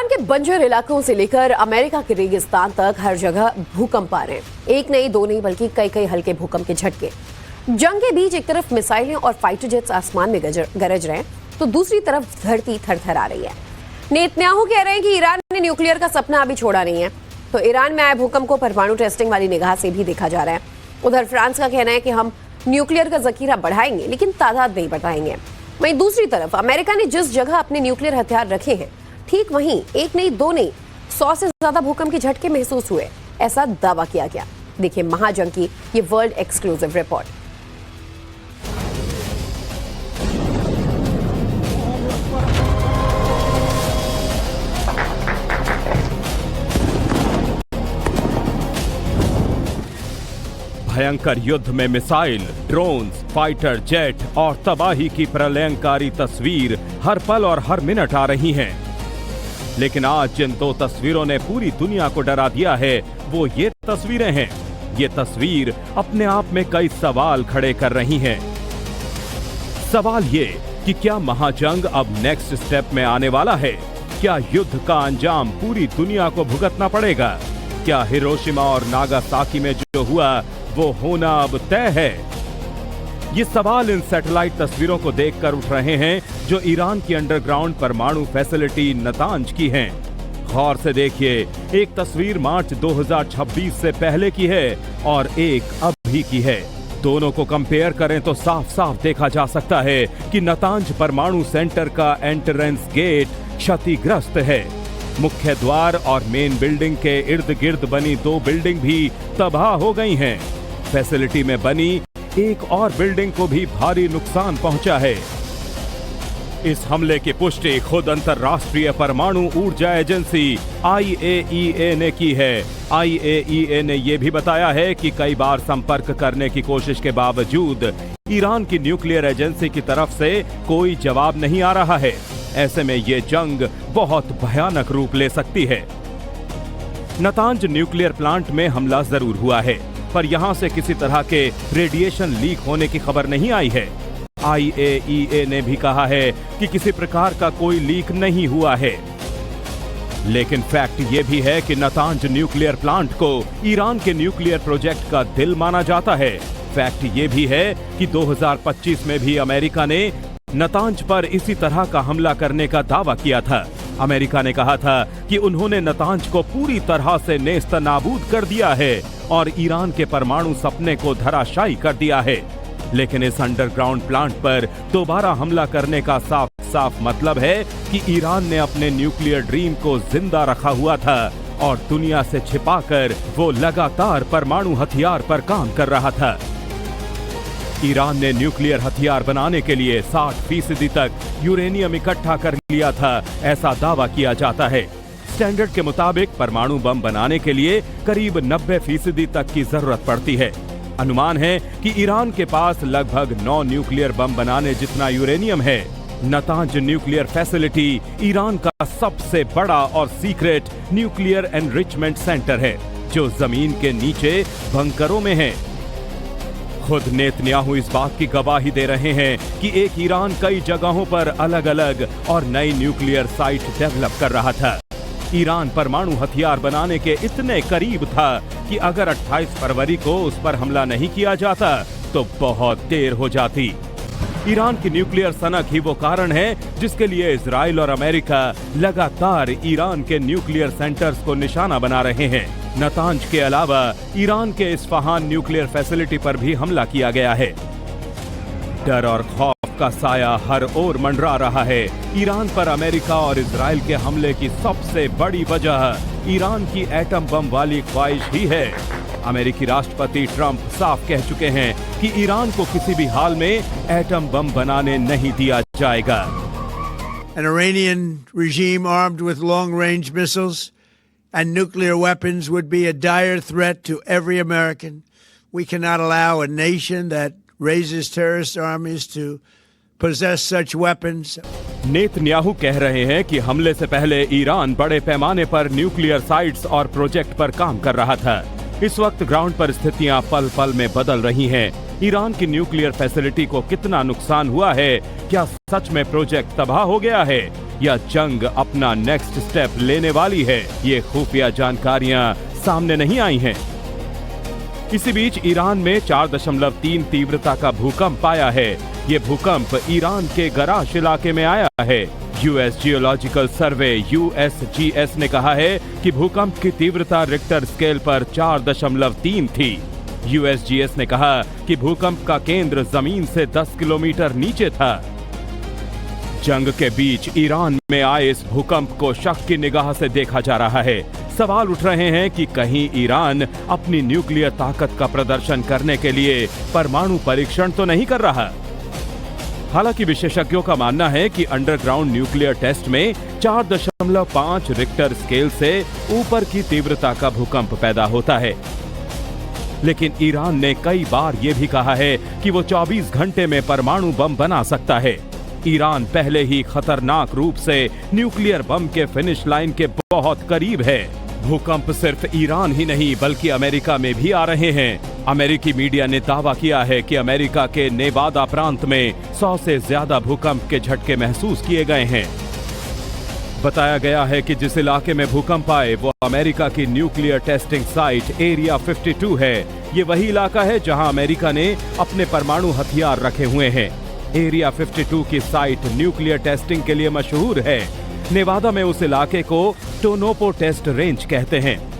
Iran के बंजर इलाकों से लेकर अमेरिका के रेगिस्तान तक हर जगह भूकंप आ रहे हैं। एक नहीं दो नहीं बल्कि कई कई हल्के भूकंप के झटके। जंग के बीच एक तरफ मिसाइलें और फाइटर जेट्स आसमान में गरज रहे हैं तो दूसरी तरफ धरती थरथर आ रही है। नेतन्याहू कह रहे हैं कि ईरान ने न्यूक्लियर का सपना अभी छोड़ा नहीं है। तो ईरान में आए भूकंप को परमाणु टेस्टिंग वाली निगाह से भी देखा जा रहा है। उधर फ्रांस का कहना है कि हम न्यूक्लियर का जखीरा बढ़ाएंगे लेकिन तादाद नहीं बढ़ाएंगे। वहीं दूसरी तरफ अमेरिका ने जिस जगह अपने न्यूक्लियर हथियार रखे हैं ठीक वहीं एक नहीं दो नहीं 100 से ज्यादा भूकंप के झटके महसूस हुए, ऐसा दावा किया गया। देखिए महाजंग की ये वर्ल्ड एक्सक्लूसिव रिपोर्ट। भयंकर युद्ध में मिसाइल, ड्रोन्स, फाइटर जेट और तबाही की प्रलयंकारी तस्वीर हर पल और हर मिनट आ रही हैं। लेकिन आज जिन दो तस्वीरों ने पूरी दुनिया को डरा दिया है वो ये तस्वीरें हैं। ये तस्वीर अपने आप में कई सवाल खड़े कर रही हैं। सवाल ये कि क्या महाजंग अब नेक्स्ट स्टेप में आने वाला है? क्या युद्ध का अंजाम पूरी दुनिया को भुगतना पड़ेगा? क्या हिरोशिमा और नागासाकी में जो हुआ वो होना अब तय है? ये सवाल इन सैटेलाइट तस्वीरों को देखकर उठ रहे हैं जो ईरान की अंडरग्राउंड परमाणु फैसिलिटी नतांज की हैं। गौर से देखिए, एक तस्वीर मार्च 2026 से पहले की है और एक अभी की है। दोनों को कंपेयर करें तो साफ साफ देखा जा सकता है कि नतांज परमाणु सेंटर का एंट्रेंस गेट क्षतिग्रस्त है। मुख्य द्वार और मेन बिल्डिंग के इर्द गिर्द बनी दो बिल्डिंग भी तबाह हो गई हैं। फैसिलिटी में बनी एक और बिल्डिंग को भी भारी नुकसान पहुंचा है। इस हमले की पुष्टि खुद अंतर्राष्ट्रीय परमाणु ऊर्जा एजेंसी IAEA ने की है। IAEA ने यह भी बताया है कि कई बार संपर्क करने की कोशिश के बावजूद ईरान की न्यूक्लियर एजेंसी की तरफ से कोई जवाब नहीं आ रहा है। ऐसे में ये जंग बहुत भयानक रूप ले सकती है। नतांज न्यूक्लियर प्लांट में हमला जरूर हुआ है पर यहां से किसी तरह के रेडिएशन लीक होने की खबर नहीं आई है। IAEA ने भी कहा है कि किसी प्रकार का कोई लीक नहीं हुआ है। लेकिन फैक्ट यह भी है कि नतांज न्यूक्लियर प्लांट को ईरान के न्यूक्लियर प्रोजेक्ट का दिल माना जाता है। फैक्ट यह भी है कि 2025 में भी अमेरिका ने नतांज पर इसी तरह का हमला करने का दावा किया था। अमेरिका ने कहा था कि उन्होंने नतांज को पूरी तरह से नेस्तनाबूद कर दिया है और ईरान के परमाणु सपने को धराशायी कर दिया है। लेकिन इस अंडरग्राउंड प्लांट पर दोबारा हमला करने का साफ साफ मतलब है कि ईरान ने अपने न्यूक्लियर ड्रीम को जिंदा रखा हुआ था और दुनिया से छिपाकर वो लगातार परमाणु हथियार पर काम कर रहा था। ईरान ने न्यूक्लियर हथियार बनाने के लिए 60% तक यूरेनियम इकट्ठा कर लिया था, ऐसा दावा किया जाता है। स्टैंडर्ड के मुताबिक परमाणु बम बनाने के लिए करीब 90% तक की जरूरत पड़ती है। अनुमान है कि ईरान के पास लगभग 9 न्यूक्लियर बम बनाने जितना यूरेनियम है। नतांज न्यूक्लियर फैसिलिटी ईरान का सबसे बड़ा और सीक्रेट न्यूक्लियर एनरिचमेंट सेंटर है जो जमीन के नीचे बंकरों में है। खुद नेतन्याहू इस बात की गवाही दे रहे हैं कि एक ईरान कई जगहों पर अलग अलग और नई न्यूक्लियर साइट डेवलप कर रहा था। ईरान परमाणु हथियार बनाने के इतने करीब था कि अगर 28 फरवरी को उस पर हमला नहीं किया जाता तो बहुत देर हो जाती। ईरान की न्यूक्लियर सनक ही वो कारण है जिसके लिए इजराइल और अमेरिका लगातार ईरान के न्यूक्लियर सेंटर्स को निशाना बना रहे हैं। नतांज के अलावा ईरान के इस्फहान न्यूक्लियर फैसिलिटी पर भी हमला किया गया है। डर और खौफ का साया हर ओर मंडरा रहा है। ईरान पर अमेरिका और इजराइल के हमले की सबसे बड़ी वजह ईरान की एटम बम वाली ख्वाहिश ही है। अमेरिकी राष्ट्रपति ट्रंप साफ कह चुके हैं कि ईरान को किसी भी हाल में एटम बम बनाने नहीं दिया जाएगा। An Iranian regime armed with long-range missiles and nuclear weapons would be a dire threat to every American. We cannot allow a nation that raises terrorist armies to possess such weapons. Netanyahu कह रहे हैं कि हमले से पहले Iran बड़े पैमाने पर न्यूक्लियर साइट्स और प्रोजेक्ट पर काम कर रहा था। इस वक्त ग्राउंड पर स्थितियां पल पल में बदल रही हैं। ईरान की न्यूक्लियर फैसिलिटी को कितना नुकसान हुआ है, क्या सच में प्रोजेक्ट तबाह हो गया है या जंग अपना नेक्स्ट स्टेप लेने वाली है, ये खुफिया जानकारियां सामने नहीं आई हैं। इसी बीच ईरान में 4.3 तीव्रता का भूकंप आया है। ये भूकंप ईरान के गराश इलाके में आया है। यूएस जियोलॉजिकल सर्वे USGS ने कहा है कि भूकंप की तीव्रता रिक्टर स्केल पर 4.3 थी। USGS ने कहा कि भूकंप का केंद्र जमीन से 10 किलोमीटर नीचे था। जंग के बीच ईरान में आए इस भूकंप को शक की निगाह से देखा जा रहा है। सवाल उठ रहे हैं कि कहीं ईरान अपनी न्यूक्लियर ताकत का प्रदर्शन करने के लिए परमाणु परीक्षण तो नहीं कर रहा। हालांकि विशेषज्ञों का मानना है कि अंडरग्राउंड न्यूक्लियर टेस्ट में 4.5 रिक्टर स्केल से ऊपर की तीव्रता का भूकंप पैदा होता है। लेकिन ईरान ने कई बार यह भी कहा है कि वो 24 घंटे में परमाणु बम बना सकता है। ईरान पहले ही खतरनाक रूप से न्यूक्लियर बम के फिनिश लाइन के बहुत करीब है। भूकंप सिर्फ ईरान ही नहीं बल्कि अमेरिका में भी आ रहे हैं। अमेरिकी मीडिया ने दावा किया है कि अमेरिका के नेवादा प्रांत में 100 से ज्यादा भूकंप के झटके महसूस किए गए हैं। बताया गया है कि जिस इलाके में भूकंप आए वो अमेरिका की न्यूक्लियर टेस्टिंग साइट एरिया 52 है। ये वही इलाका है जहां अमेरिका ने अपने परमाणु हथियार रखे हुए हैं। एरिया 52 की साइट न्यूक्लियर टेस्टिंग के लिए मशहूर है। नेवादा में उस इलाके को टोनोपो टेस्ट रेंज कहते हैं।